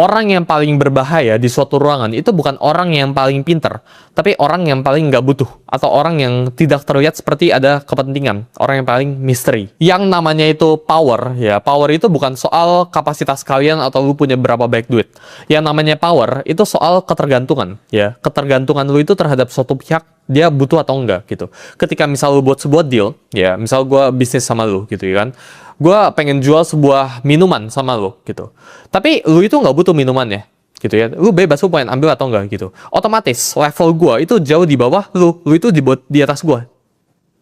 orang yang paling berbahaya di suatu ruangan itu bukan orang yang paling pinter, tapi orang yang paling nggak butuh, atau orang yang tidak terlihat seperti ada kepentingan, orang yang paling misteri. Yang namanya itu power, ya power itu bukan soal kapasitas kalian atau lu punya berapa banyak duit. Yang namanya power itu soal ketergantungan, ya ketergantungan lu itu terhadap suatu pihak, dia butuh atau enggak gitu. Ketika misal lu buat sebuah deal, ya misal gue bisnis sama lu gitu ya kan, gue pengen jual sebuah minuman sama lu gitu, tapi lu itu nggak butuh minumannya gitu ya, lu bebas lu pengen ambil atau enggak gitu. Otomatis level gue itu jauh di bawah lu itu di atas gue,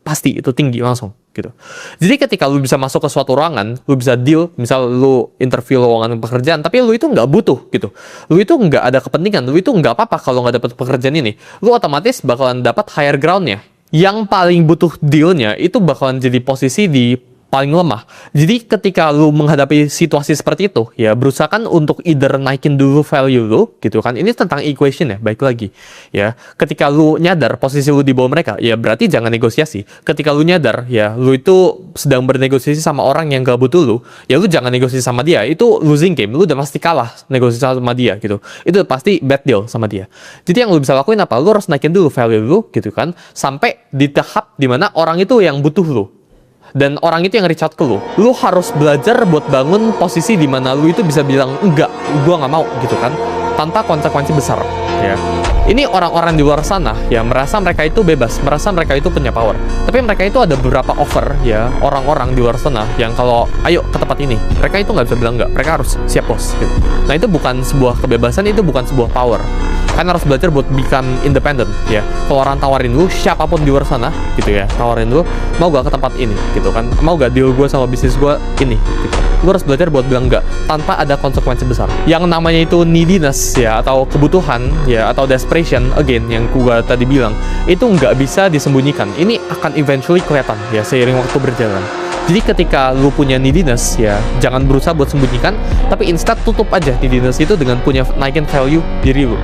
pasti itu tinggi langsung gitu. Jadi ketika lu bisa masuk ke suatu ruangan, lu bisa deal, misal lu interview lowongan pekerjaan, tapi lu itu nggak butuh gitu, lu itu nggak ada kepentingan, lu itu nggak apa-apa kalau nggak dapet pekerjaan ini, lu otomatis bakalan dapat higher groundnya. Yang paling butuh dealnya itu bakalan jadi posisi di paling lemah. Jadi ketika lu menghadapi situasi seperti itu, ya berusahakan untuk either naikin dulu value lu gitu kan. Ini tentang equation ya, baik lagi. Ya, ketika lu nyadar posisi lu di bawah mereka, ya berarti jangan negosiasi. Ketika lu nyadar ya lu itu sedang bernegosiasi sama orang yang gak butuh lu, ya lu jangan negosiasi sama dia. Itu losing game, lu udah pasti kalah negosiasi sama dia gitu. Itu pasti bad deal sama dia. Jadi yang lu bisa lakuin apa? Lu harus naikin dulu value lu gitu kan, sampai di tahap dimana orang itu yang butuh lu. Dan orang itu yang reach out ke lu. Lu harus belajar buat bangun posisi di mana lu itu bisa bilang enggak, gua nggak mau gitu kan, tanpa konsekuensi besar ya. Ini orang-orang di luar sana ya merasa mereka itu bebas, merasa mereka itu punya power. Tapi mereka itu ada beberapa offer ya, orang-orang di luar sana yang kalau ayo ke tempat ini, mereka itu nggak bisa bilang enggak, mereka harus siap bos gitu. Nah itu bukan sebuah kebebasan, itu bukan sebuah power. Kan harus belajar buat become independent ya. Kalau orang tawarin lu, siapapun di luar sana gitu ya, tawarin lu, mau gak ke tempat ini gitu kan, mau gak deal gue sama bisnis gue ini gitu. Lu harus belajar buat bilang enggak tanpa ada konsekuensi besar. Yang namanya itu neediness ya, atau kebutuhan ya, atau desperation again yang gua tadi bilang, itu nggak bisa disembunyikan. Ini akan eventually kelihatan ya seiring waktu berjalan. Jadi ketika lu punya neediness ya, jangan berusaha buat sembunyikan, tapi instead tutup aja neediness itu dengan punya naikin value diri lu.